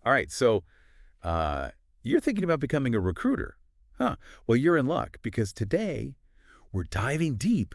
All right, so you're thinking about becoming a recruiter. Huh. Well, you're in luck because today we're diving deep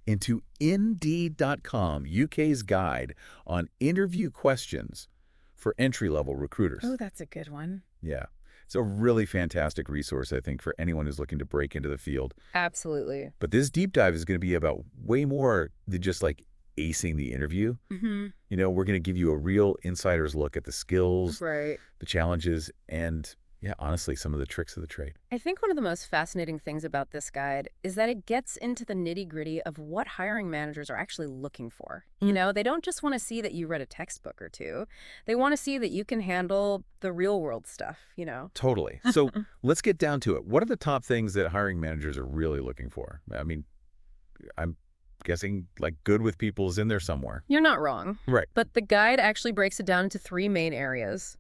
into Indeed.com, UK's guide on interview questions for entry-level recruiters. Oh, that's a good one. Yeah. It's a really fantastic resource, I think, for anyone who's looking to break into the field. Absolutely. But this deep dive is going to be about way more than just like acing the interview. We're going to give you a real insider's look at the skills, Right. the challenges, and yeah, honestly, some of the tricks of the trade. I think one of the most fascinating things about this guide is that it gets into the nitty-gritty of what hiring managers are actually looking for. They don't just want to see that you read a textbook or two. They want to see that you can handle the real-world stuff. Totally. So let's get down to it. What are the top things that hiring managers are really looking for? I mean, I'm guessing like good with people is in there somewhere. You're not wrong. Right. But the guide actually breaks it down into three main areas.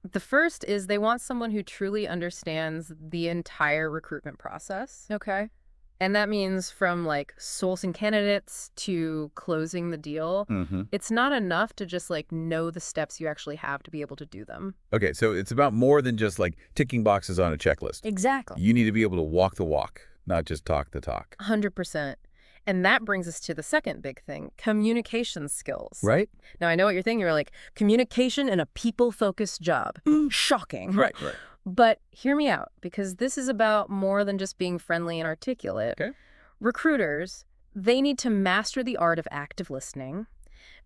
The first is they want someone who truly understands the entire recruitment process. Okay. And that means from like sourcing candidates to closing the deal. It's not enough to just like know the steps you actually have to be able to do them. Okay, so it's about more than just like ticking boxes on a checklist. Exactly. You need to be able to walk the walk, not just talk the talk. 100%. And that brings us to the second big thing, communication skills. Right? Now, I know what you're thinking. You're like, communication in a people-focused job. Shocking. Right. But hear me out, because this is about more than just being friendly and articulate. Okay. Recruiters, they need to master the art of active listening,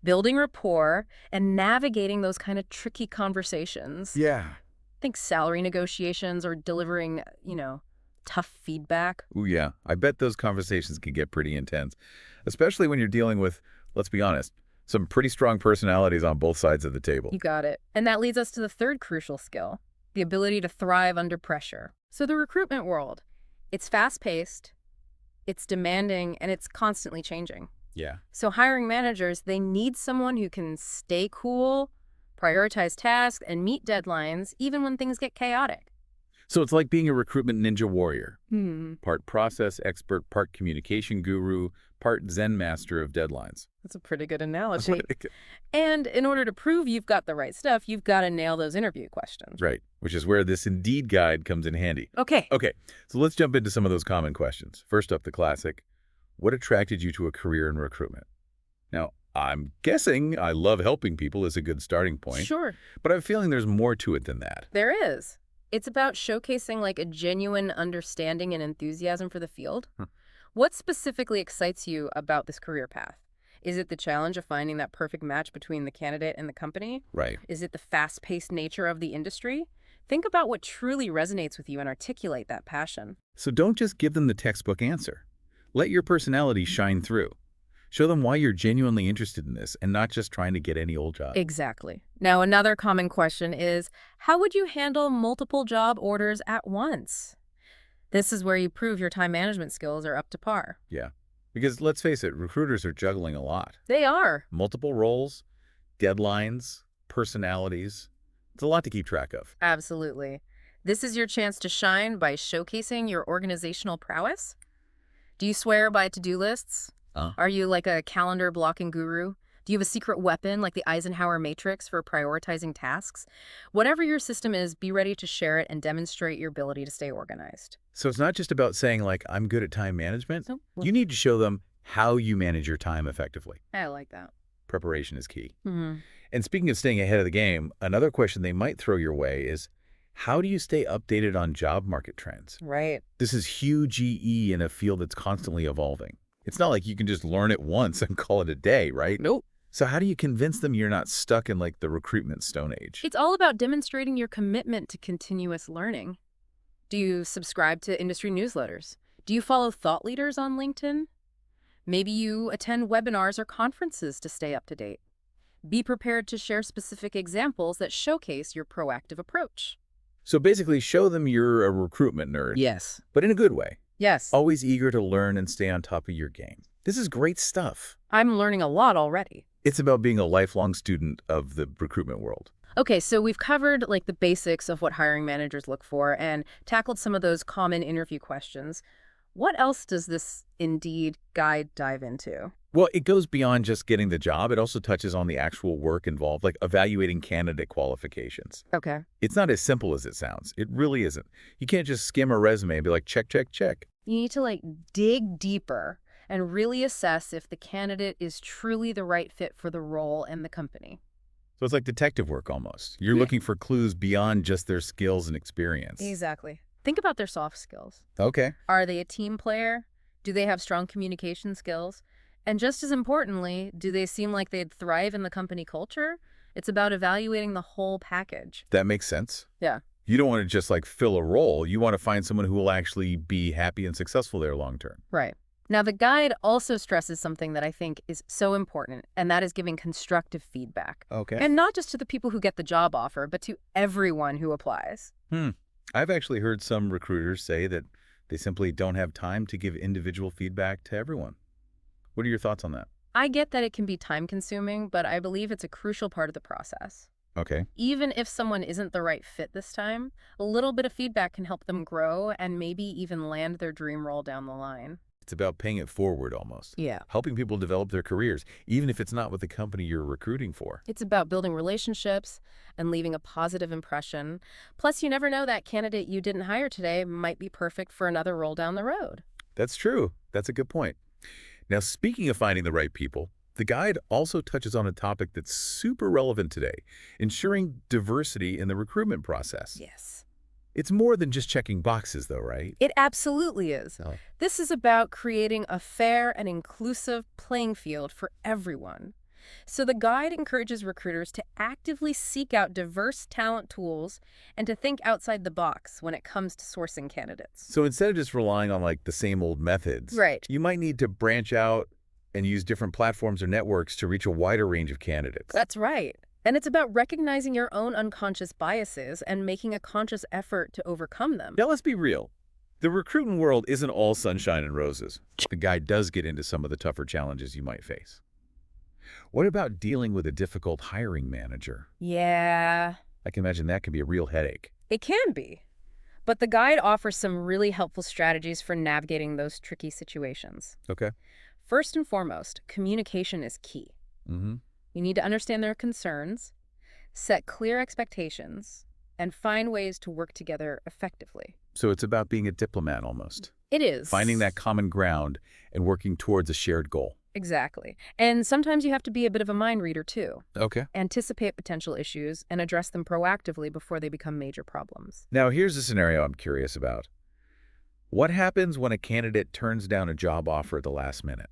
building rapport, and navigating those kind of tricky conversations. Yeah. Think salary negotiations or delivering, tough feedback. Ooh, yeah. I bet those conversations can get pretty intense, especially when you're dealing with, let's be honest, some pretty strong personalities on both sides of the table. You got it. And that leads us to the third crucial skill, the ability to thrive under pressure. So the recruitment world, it's fast-paced, it's demanding, and it's constantly changing. Yeah. So hiring managers, they need someone who can stay cool, prioritize tasks, and meet deadlines even when things get chaotic. So it's like being a recruitment ninja warrior. Part process expert, part communication guru, part Zen master of deadlines. That's a pretty good analogy. And in order to prove you've got the right stuff, you've got to nail those interview questions. Right, which is where this Indeed guide comes in handy. Okay, so let's jump into some of those common questions. First up, the classic, what attracted you to a career in recruitment? Now, I'm guessing I love helping people is a good starting point. Sure. But I'm feeling there's more to it than that. There is. It's about showcasing like a genuine understanding and enthusiasm for the field. What specifically excites you about this career path? Is it the challenge of finding that perfect match between the candidate and the company? Right. Is it the fast-paced nature of the industry? Think about what truly resonates with you and articulate that passion. So don't just give them the textbook answer. Let your personality shine through. Show them why you're genuinely interested in this and not just trying to get any old job. Exactly. Now, another common question is, how would you handle multiple job orders at once? This is where you prove your time management skills are up to par. Yeah. Because let's face it, recruiters are juggling a lot. They are. Multiple roles, deadlines, personalities. It's a lot to keep track of. Absolutely. This is your chance to shine by showcasing your organizational prowess. Do you swear by to-do lists? Are you like a calendar blocking guru? Do you have a secret weapon like the Eisenhower matrix for prioritizing tasks? Whatever your system is, be ready to share it and demonstrate your ability to stay organized. So it's not just about saying, like, I'm good at time management. No. You need to show them how you manage your time effectively. I like that. Preparation is key. And speaking of staying ahead of the game, another question they might throw your way is, how do you stay updated on job market trends? Right. This is huge EE in a field that's constantly evolving. It's not like you can just learn it once and call it a day, right? Nope. So how do you convince them you're not stuck in like the recruitment stone age? It's all about demonstrating your commitment to continuous learning. Do you subscribe to industry newsletters? Do you follow thought leaders on LinkedIn? Maybe you attend webinars or conferences to stay up to date. Be prepared to share specific examples that showcase your proactive approach. So basically show them you're a recruitment nerd. Yes. But in a good way. Yes. Always eager to learn and stay on top of your game. This is great stuff. I'm learning a lot already. It's about being a lifelong student of the recruitment world. Okay, so we've covered like the basics of what hiring managers look for and tackled some of those common interview questions. What else does this Indeed guide dive into? Well, it goes beyond just getting the job. It also touches on the actual work involved, like evaluating candidate qualifications. Okay. It's not as simple as it sounds. It really isn't. You can't just skim a resume and be like, check, check, check. You need to dig deeper and really assess if the candidate is truly the right fit for the role and the company. So it's like detective work almost. You're Yeah. looking for clues beyond just their skills and experience. Exactly. Think about their soft skills. Okay. Are they a team player? Do they have strong communication skills? And just as importantly, do they seem like they'd thrive in the company culture? It's about evaluating the whole package. That makes sense. Yeah. You don't want to just like fill a role. You want to find someone who will actually be happy and successful there long term. Right. Now, the guide also stresses something that I think is so important, and that is giving constructive feedback. Okay. And not just to the people who get the job offer, but to everyone who applies. I've actually heard some recruiters say that they simply don't have time to give individual feedback to everyone. What are your thoughts on that? I get that it can be time-consuming, but I believe it's a crucial part of the process. Okay. Even if someone isn't the right fit this time, a little bit of feedback can help them grow and maybe even land their dream role down the line. It's about paying it forward almost. Yeah. Helping people develop their careers, even if it's not with the company you're recruiting for. It's about building relationships and leaving a positive impression. Plus, you never know, that candidate you didn't hire today might be perfect for another role down the road. That's true. That's a good point. Now, speaking of finding the right people, the guide also touches on a topic that's super relevant today, ensuring diversity in the recruitment process. Yes. It's more than just checking boxes, though, right? It absolutely is. Oh. This is about creating a fair and inclusive playing field for everyone. So the guide encourages recruiters to actively seek out diverse talent tools and to think outside the box when it comes to sourcing candidates. So instead of just relying on like the same old methods, Right. you might need to branch out and use different platforms or networks to reach a wider range of candidates. That's right. And it's about recognizing your own unconscious biases and making a conscious effort to overcome them. Now, let's be real. The recruitment world isn't all sunshine and roses. The guide does get into some of the tougher challenges you might face. What about dealing with a difficult hiring manager? Yeah, I can imagine that can be a real headache. it can be. But the guide offers some really helpful strategies for navigating those tricky situations. Okay. First and foremost, communication is key. Mm-hmm. You need to understand their concerns, set clear expectations, and find ways to work together effectively. So it's about being a diplomat almost. It is. Finding that common ground and working towards a shared goal. Exactly. And sometimes you have to be a bit of a mind reader, too. Okay. Anticipate potential issues and address them proactively before they become major problems. Now, here's a scenario I'm curious about. What happens when a candidate turns down a job offer at the last minute?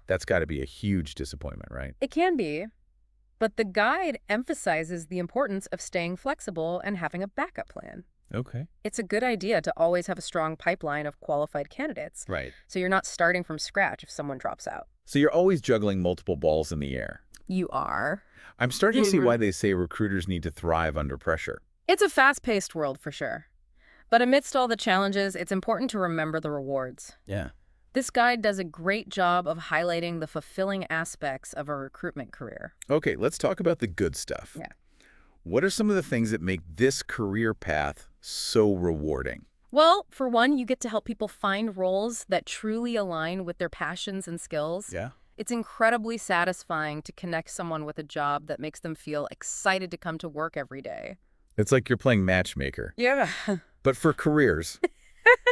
That's got to be a huge disappointment, right? It can be. But the guide emphasizes the importance of staying flexible and having a backup plan. Okay. It's a good idea to always have a strong pipeline of qualified candidates, Right. so you're not starting from scratch if someone drops out. So you're always juggling multiple balls in the air. You are. I'm starting to see why they say recruiters need to thrive under pressure. It's a fast-paced world for sure. But amidst all the challenges, it's important to remember the rewards. Yeah. This guide does a great job of highlighting the fulfilling aspects of a recruitment career. Okay, let's talk about the good stuff. Yeah. What are some of the things that make this career path so rewarding? Well, for one, you get to help people find roles that truly align with their passions and skills. Yeah. It's incredibly satisfying to connect someone with a job that makes them feel excited to come to work every day. It's like you're playing matchmaker, Yeah. but for careers.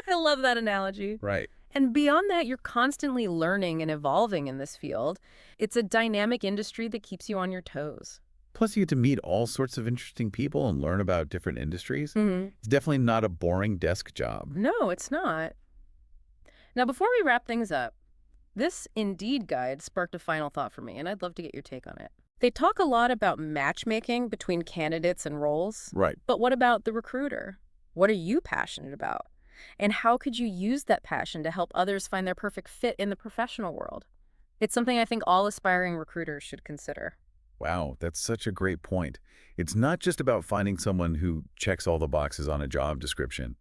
I love that analogy. Right. And beyond that, you're constantly learning and evolving in this field. It's a dynamic industry that keeps you on your toes. Plus, you get to meet all sorts of interesting people and learn about different industries. Mm-hmm. It's definitely not a boring desk job. No, it's not. Now, before we wrap things up, this Indeed guide sparked a final thought for me, and I'd love to get your take on it. They talk a lot about matchmaking between candidates and roles. Right. But what about the recruiter? What are you passionate about? And how could you use that passion to help others find their perfect fit in the professional world? It's something I think all aspiring recruiters should consider. Wow, that's such a great point. It's not just about finding someone who checks all the boxes on a job description.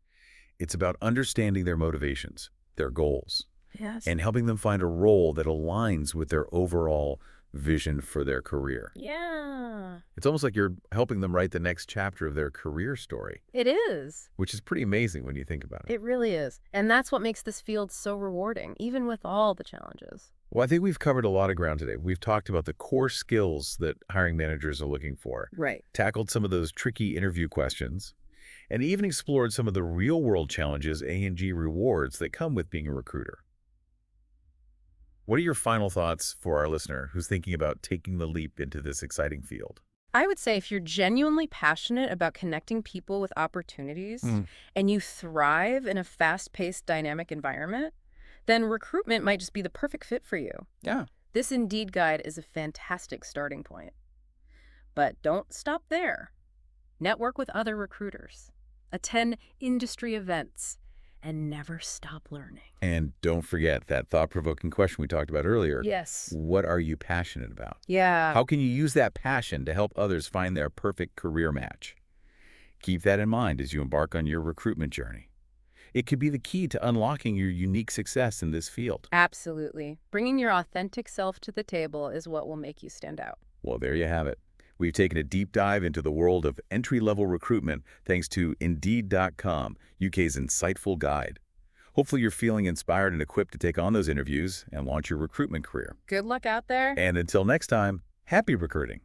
It's about understanding their motivations, their goals, Yes. and helping them find a role that aligns with their overall vision for their career. Yeah, It's almost like you're helping them write the next chapter of their career story, it is. which is pretty amazing when you think about it. It really is. And that's what makes this field so rewarding, even with all the challenges. Well, I think we've covered a lot of ground today. We've talked about the core skills that hiring managers are looking for, Right. tackled some of those tricky interview questions, and even explored some of the real-world challenges A&G rewards that come with being a recruiter. What are your final thoughts for our listener who's thinking about taking the leap into this exciting field? I would say if you're genuinely passionate about connecting people with opportunities and you thrive in a fast-paced, dynamic environment, then recruitment might just be the perfect fit for you. Yeah. This Indeed guide is a fantastic starting point. But don't stop there. Network with other recruiters, attend industry events, and never stop learning. And don't forget that thought-provoking question we talked about earlier. Yes. What are you passionate about? Yeah. How can you use that passion to help others find their perfect career match? Keep that in mind as you embark on your recruitment journey. It could be the key to unlocking your unique success in this field. Absolutely. Bringing your authentic self to the table is what will make you stand out. Well, there you have it. We've taken a deep dive into the world of entry-level recruitment thanks to Indeed.com, UK's insightful guide. Hopefully you're feeling inspired and equipped to take on those interviews and launch your recruitment career. Good luck out there. And until next time, happy recruiting.